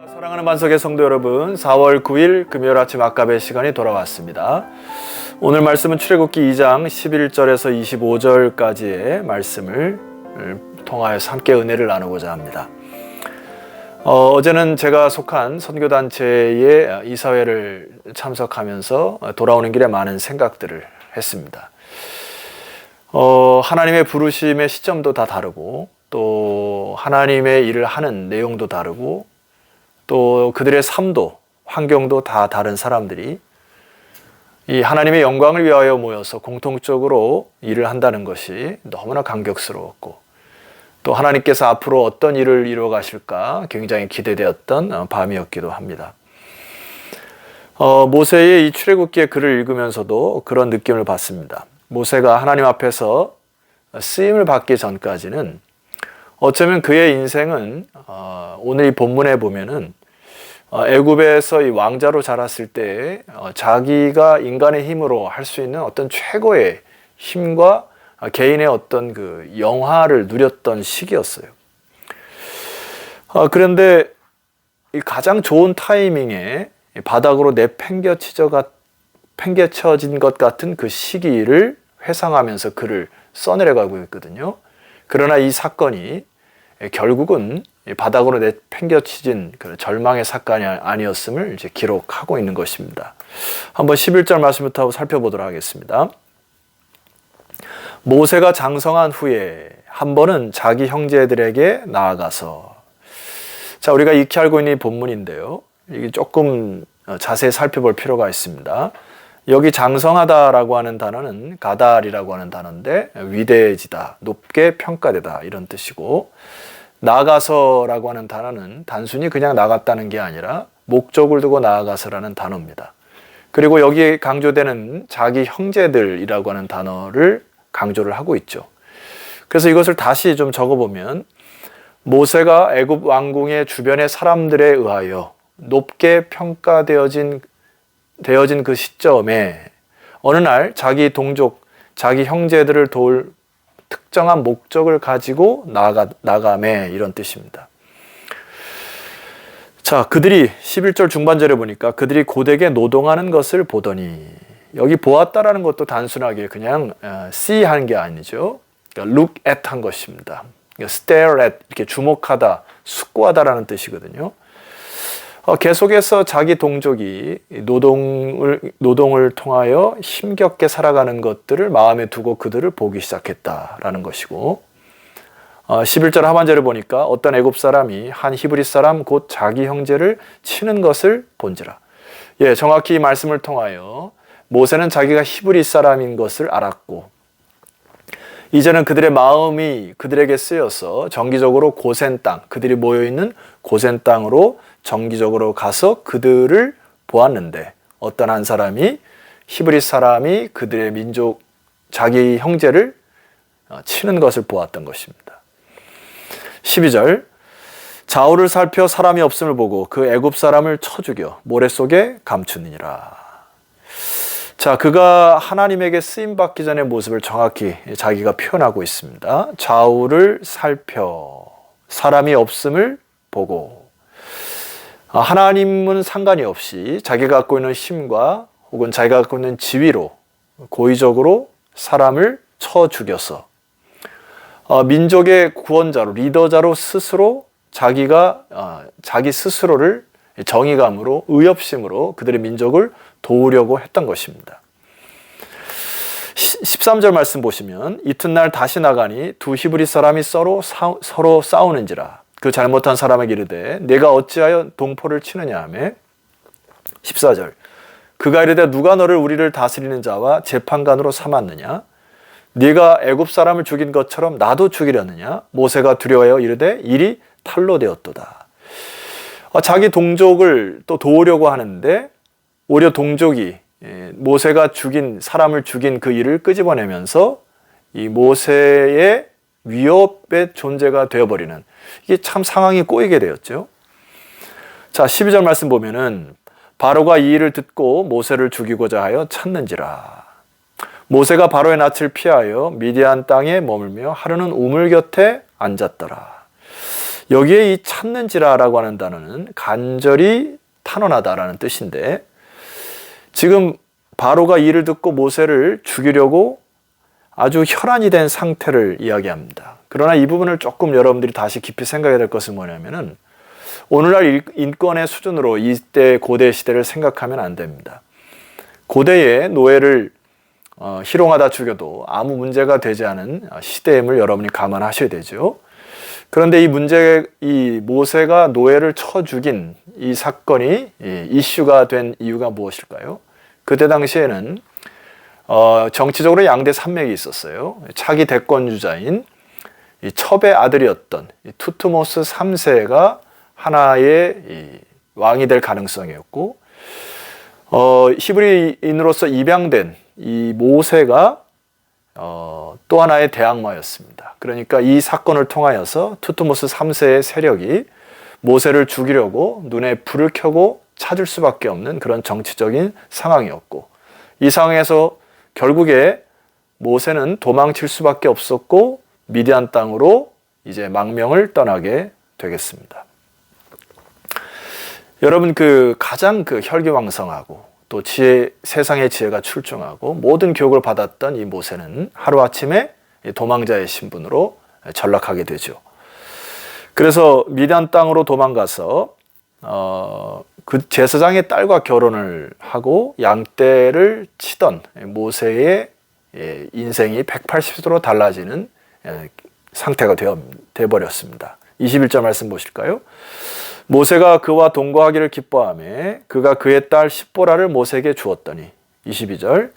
사랑하는 반석의 성도 여러분, 4월 9일 금요일 아침 아까베 시간이 돌아왔습니다. 오늘 말씀은 출애굽기 2장 11절에서 25절까지의 말씀을 통하여서 함께 은혜를 나누고자 합니다. 어제는 제가 속한 선교단체의 이사회를 참석하면서 돌아오는 길에 많은 생각들을 했습니다. 하나님의 부르심의 시점도 다 다르고, 또 하나님의 일을 하는 내용도 다르고, 또 그들의 삶도 환경도 다 다른 사람들이 이 하나님의 영광을 위하여 모여서 공통적으로 일을 한다는 것이 너무나 감격스러웠고, 또 하나님께서 앞으로 어떤 일을 이루어 가실까 굉장히 기대되었던 밤이었기도 합니다. 모세의 이 출애굽기의 글을 읽으면서도 그런 느낌을 받습니다. 모세가 하나님 앞에서 쓰임을 받기 전까지는 어쩌면 그의 인생은 오늘 이 본문에 보면은 애굽에서 이 왕자로 자랐을 때 자기가 인간의 힘으로 할 수 있는 어떤 최고의 힘과 개인의 어떤 그 영화를 누렸던 시기였어요. 그런데 이 가장 좋은 타이밍에 바닥으로 내팽개쳐진 것 같은 그 시기를 회상하면서 글을 써내려가고 있거든요. 그러나 이 사건이 결국은 바닥으로 내팽개쳐진 그 절망의 사건이 아니었음을 이제 기록하고 있는 것입니다. 한번 11절 말씀부터 살펴보도록 하겠습니다. 모세가 장성한 후에 한 번은 자기 형제들에게 나아가서, 자, 우리가 익히 알고 있는 이 본문인데요, 이게 조금 자세히 살펴볼 필요가 있습니다. 여기 장성하다라고 하는 단어는 가달이라고 하는 단어인데, 위대해지다, 높게 평가되다 이런 뜻이고, 나아가서라고 하는 단어는 단순히 그냥 나갔다는 게 아니라 목적을 두고 나아가서라는 단어입니다. 그리고 여기에 강조되는 자기 형제들이라고 하는 단어를 강조를 하고 있죠. 그래서 이것을 다시 좀 적어보면, 모세가 애굽 왕궁의 주변의 사람들에 의하여 높게 평가되어진 그 시점에 어느 날 자기 동족, 자기 형제들을 도울 특정한 목적을 가지고 나가매, 이런 뜻입니다. 자, 그들이 11절 중반절에 보니까 그들이 고되게 노동하는 것을 보더니, 여기 보았다라는 것도 단순하게 그냥 see 한 게 아니죠. 그러니까 look at 한 것입니다. 그러니까 stare at, 이렇게 주목하다, 숙고하다라는 뜻이거든요. 계속해서 자기 동족이 노동을 통하여 힘겹게 살아가는 것들을 마음에 두고 그들을 보기 시작했다라는 것이고, 11절 하반절을 보니까 어떤 애굽 사람이 한 히브리 사람 곧 자기 형제를 치는 것을 본지라. 예, 정확히 이 말씀을 통하여 모세는 자기가 히브리 사람인 것을 알았고, 이제는 그들의 마음이 그들에게 쓰여서 정기적으로 고센 땅, 그들이 모여있는 고센 땅으로 정기적으로 가서 그들을 보았는데, 어떤 한 사람이, 히브리 사람이 그들의 민족, 자기 형제를 치는 것을 보았던 것입니다. 12절, 좌우를 살펴 사람이 없음을 보고 그 애굽 사람을 쳐 죽여 모래 속에 감추니라. 자, 그가 하나님에게 쓰임받기 전의 모습을 정확히 자기가 표현하고 있습니다. 좌우를 살펴 사람이 없음을 보고, 하나님은 상관이 없이 자기가 갖고 있는 힘과 혹은 자기가 갖고 있는 지위로 고의적으로 사람을 쳐 죽여서 민족의 구원자로, 리더자로 스스로 자기 스스로를 정의감으로, 의협심으로 그들의 민족을 도우려고 했던 것입니다. 13절 말씀 보시면, 이튿날 다시 나가니 두 히브리 사람이 서로 싸우는지라. 그 잘못한 사람에게 이르되 내가 어찌하여 동포를 치느냐 하매, 14절, 그가 이르되 누가 너를 우리를 다스리는 자와 재판관으로 삼았느냐? 네가 애굽 사람을 죽인 것처럼 나도 죽이려느냐? 모세가 두려워하여 이르되 일이 탈로 되었도다. 자기 동족을 또 도우려고 하는데 오히려 동족이 모세가 사람을 죽인 그 일을 끄집어내면서 이 모세의 위협의 존재가 되어버리는, 이게 참 상황이 꼬이게 되었죠. 자, 12절 말씀 보면은 바로가 이 일을 듣고 모세를 죽이고자 하여 찾는지라. 모세가 바로의 낯을 피하여 미디안 땅에 머물며 하루는 우물 곁에 앉았더라. 여기에 이 찾는지라라고 하는 단어는 간절히 탄원하다라는 뜻인데, 지금 바로가 이를 듣고 모세를 죽이려고 아주 혈안이 된 상태를 이야기합니다. 그러나 이 부분을 조금 여러분들이 다시 깊이 생각해야 될 것은 뭐냐면은, 오늘날 인권의 수준으로 이때 고대 시대를 생각하면 안 됩니다. 고대의 노예를 희롱하다 죽여도 아무 문제가 되지 않은 시대임을 여러분이 감안하셔야 되죠. 그런데 이 모세가 노예를 쳐 죽인 이 사건이 이슈가 된 이유가 무엇일까요? 그때 당시에는 정치적으로 양대 산맥이 있었어요. 차기 대권주자인 이 첩의 아들이었던 이 투트모스 3세가 하나의 왕이 될 가능성이었고, 히브리인으로서 입양된 이 모세가 또 하나의 대항마였습니다. 그러니까 이 사건을 통하여서 투트모스 3세의 세력이 모세를 죽이려고 눈에 불을 켜고 찾을 수밖에 없는 그런 정치적인 상황이었고, 이 상황에서 결국에 모세는 도망칠 수밖에 없었고 미디안 땅으로 이제 망명을 떠나게 되겠습니다. 여러분, 가장 혈기왕성하고 또 세상의 지혜가 출중하고 모든 교육을 받았던 이 모세는 하루아침에 도망자의 신분으로 전락하게 되죠. 그래서 미디안 땅으로 도망가서 그 제사장의 딸과 결혼을 하고 양떼를 치던 모세의 인생이 180도로 달라지는 상태가 되어버렸습니다. 21절 말씀 보실까요? 모세가 그와 동거하기를 기뻐하며 그가 그의 딸 십보라를 모세에게 주었더니, 22절,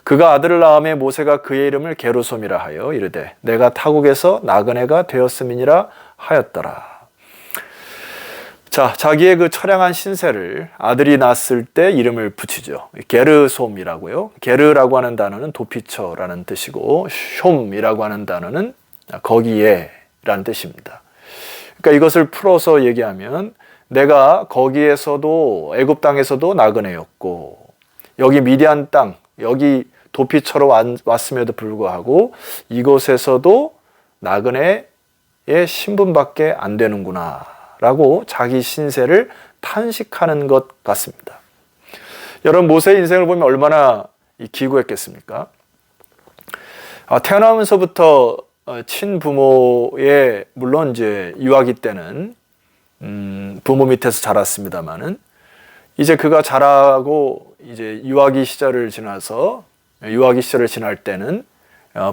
그가 아들을 낳음에 모세가 그의 이름을 게르솜이라 하여 이르되 내가 타국에서 나그네가 되었음이니라 하였더라. 자, 자기의 그 처량한 신세를 아들이 낳았을 때 이름을 붙이죠. 게르솜이라고요. 게르라고 하는 단어는 도피처라는 뜻이고, 숑이라고 하는 단어는 거기에라는 뜻입니다. 그러니까 이것을 풀어서 얘기하면, 내가 거기에서도 애굽 땅에서도 나그네였고 여기 미디안 땅, 여기 도피처로 왔음에도 불구하고 이곳에서도 나그네의 신분밖에 안 되는구나 라고 자기 신세를 탄식하는 것 같습니다. 여러분, 모세의 인생을 보면 얼마나 기구했겠습니까? 태어나면서부터 친부모의, 물론 이제 유아기 때는 부모 밑에서 자랐습니다만은, 이제 그가 자라고 이제 유아기 시절을 지날 때는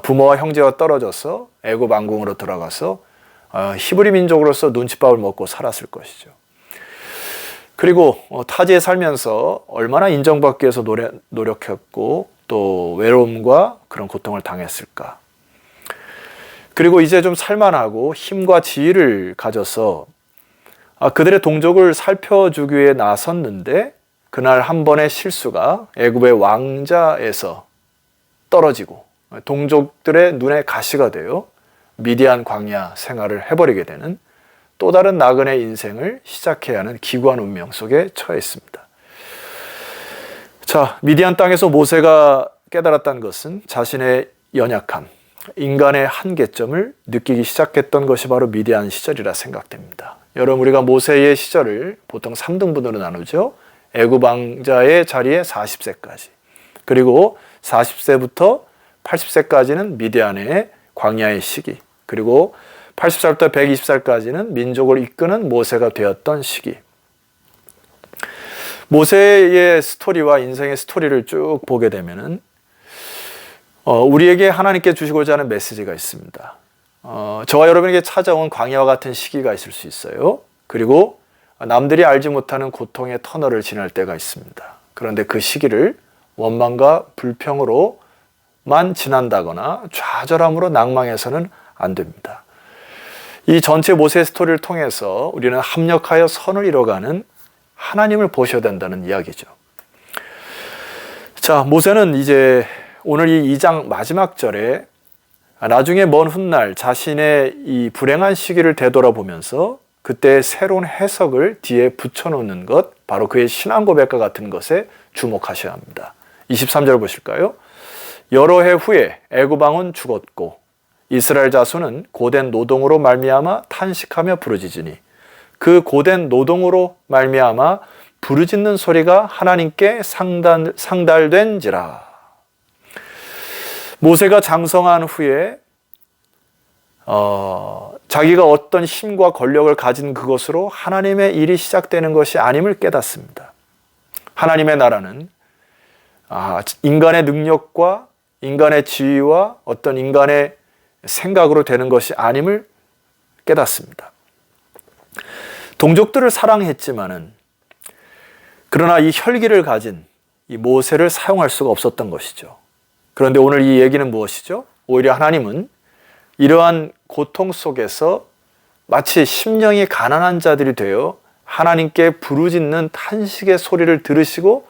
부모와 형제와 떨어져서 애굽 왕궁으로 들어가서 히브리 민족으로서 눈칫밥을 먹고 살았을 것이죠. 그리고 타지에 살면서 얼마나 인정받기 위해서 노력했고 또 외로움과 그런 고통을 당했을까. 그리고 이제 좀 살만하고 힘과 지위를 가져서 그들의 동족을 살펴주기 위해 나섰는데, 그날 한 번의 실수가 애굽의 왕자에서 떨어지고 동족들의 눈에 가시가 되어 미디안 광야 생활을 해버리게 되는 또 다른 나그네 인생을 시작해야 하는 기구한 운명 속에 처했습니다. 자, 미디안 땅에서 모세가 깨달았다는 것은 자신의 연약함, 인간의 한계점을 느끼기 시작했던 것이 바로 미디안 시절이라 생각됩니다. 여러분, 우리가 모세의 시절을 보통 3등분으로 나누죠. 애굽 왕자의 자리에 40세까지, 그리고 40세부터 80세까지는 미디안의 광야의 시기, 그리고 80살부터 120살까지는 민족을 이끄는 모세가 되었던 시기. 모세의 스토리와 인생의 스토리를 쭉 보게 되면은 우리에게 하나님께 주시고자 하는 메시지가 있습니다. 저와 여러분에게 찾아온 광야와 같은 시기가 있을 수 있어요. 그리고 남들이 알지 못하는 고통의 터널을 지날 때가 있습니다. 그런데 그 시기를 원망과 불평으로만 지난다거나 좌절함으로 낭망해서는 안 됩니다. 이 전체 모세의 스토리를 통해서 우리는 합력하여 선을 이뤄가는 하나님을 보셔야 된다는 이야기죠. 자, 모세는 이제 오늘 이 2장 마지막 절에 나중에 먼 훗날 자신의 이 불행한 시기를 되돌아보면서 그때 새로운 해석을 뒤에 붙여놓는 것, 바로 그의 신앙 고백과 같은 것에 주목하셔야 합니다. 23절 보실까요? 여러 해 후에 애굽 왕은 죽었고 이스라엘 자손은 고된 노동으로 말미암아 탄식하며 부르짖으니 그 고된 노동으로 말미암아 부르짖는 소리가 하나님께 상달된지라. 모세가 장성한 후에 자기가 어떤 힘과 권력을 가진 그것으로 하나님의 일이 시작되는 것이 아님을 깨닫습니다. 하나님의 나라는 인간의 능력과 인간의 지위와 어떤 인간의 생각으로 되는 것이 아님을 깨닫습니다. 동족들을 사랑했지만은 그러나 이 혈기를 가진 이 모세를 사용할 수가 없었던 것이죠. 그런데 오늘 이 얘기는 무엇이죠? 오히려 하나님은 이러한 고통 속에서 마치 심령이 가난한 자들이 되어 하나님께 부르짖는 탄식의 소리를 들으시고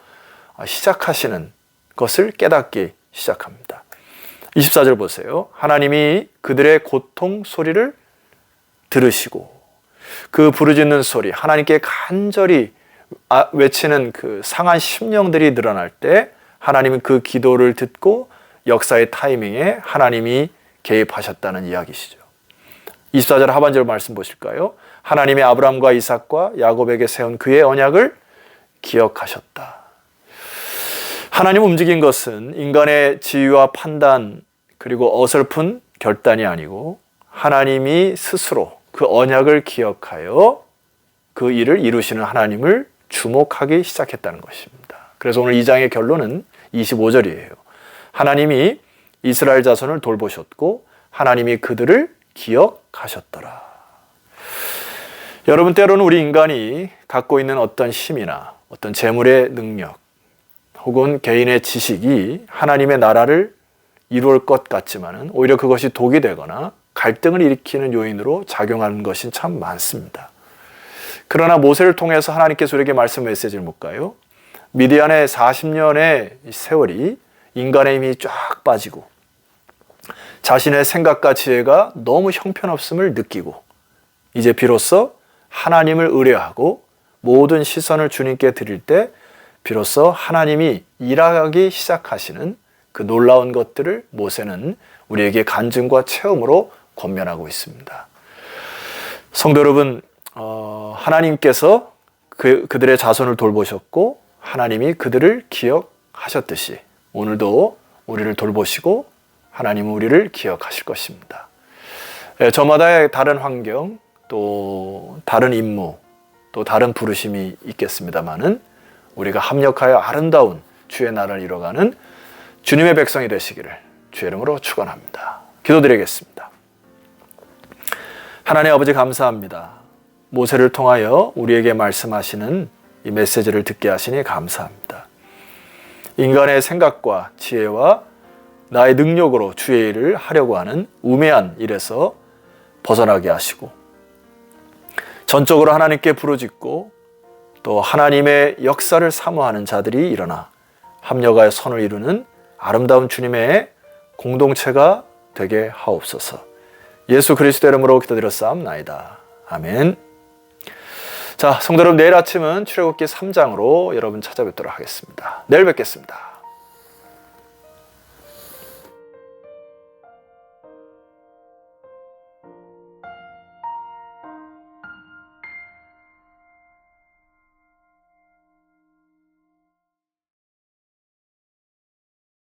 시작하시는 것을 깨닫기 시작합니다. 24절 보세요. 하나님이 그들의 고통 소리를 들으시고 그 부르짖는 소리, 하나님께 간절히 외치는 그 상한 심령들이 늘어날 때 하나님은 그 기도를 듣고 역사의 타이밍에 하나님이 개입하셨다는 이야기시죠. 24절 하반절 말씀 보실까요? 하나님이 아브라함과 이삭과 야곱에게 세운 그의 언약을 기억하셨다. 하나님 움직인 것은 인간의 지위와 판단 그리고 어설픈 결단이 아니고 하나님이 스스로 그 언약을 기억하여 그 일을 이루시는 하나님을 주목하기 시작했다는 것입니다. 그래서 오늘 2장의 결론은 25절이에요. 하나님이 이스라엘 자손을 돌보셨고 하나님이 그들을 기억하셨더라. 여러분, 때로는 우리 인간이 갖고 있는 어떤 힘이나 어떤 재물의 능력 혹은 개인의 지식이 하나님의 나라를 이룰 것 같지만은 오히려 그것이 독이 되거나 갈등을 일으키는 요인으로 작용하는 것이 참 많습니다. 그러나 모세를 통해서 하나님께서 우리에게 말씀 메시지를 볼까요? 미디안의 40년의 세월이 인간의 힘이 쫙 빠지고 자신의 생각과 지혜가 너무 형편없음을 느끼고 이제 비로소 하나님을 의뢰하고 모든 시선을 주님께 드릴 때 비로소 하나님이 일하기 시작하시는 그 놀라운 것들을 모세는 우리에게 간증과 체험으로 권면하고 있습니다. 성도 여러분, 하나님께서 그들의 자손을 돌보셨고 하나님이 그들을 기억하셨듯이 오늘도 우리를 돌보시고 하나님은 우리를 기억하실 것입니다. 저마다의 다른 환경, 또 다른 임무, 또 다른 부르심이 있겠습니다마는 우리가 합력하여 아름다운 주의 나라를 이뤄가는 주님의 백성이 되시기를 주의 이름으로 축원합니다. 기도드리겠습니다. 하나님 아버지, 감사합니다. 모세를 통하여 우리에게 말씀하시는 이 메시지를 듣게 하시니 감사합니다. 인간의 생각과 지혜와 나의 능력으로 주의 일을 하려고 하는 우매한 일에서 벗어나게 하시고 전적으로 하나님께 부르짖고 또 하나님의 역사를 사모하는 자들이 일어나 합력하여 선을 이루는 아름다운 주님의 공동체가 되게 하옵소서. 예수 그리스도 이름으로 기도드렸사옵나이다. 아멘. 자, 성도 여러분, 내일 아침은 출애굽기 3장으로 여러분 찾아뵙도록 하겠습니다. 내일 뵙겠습니다.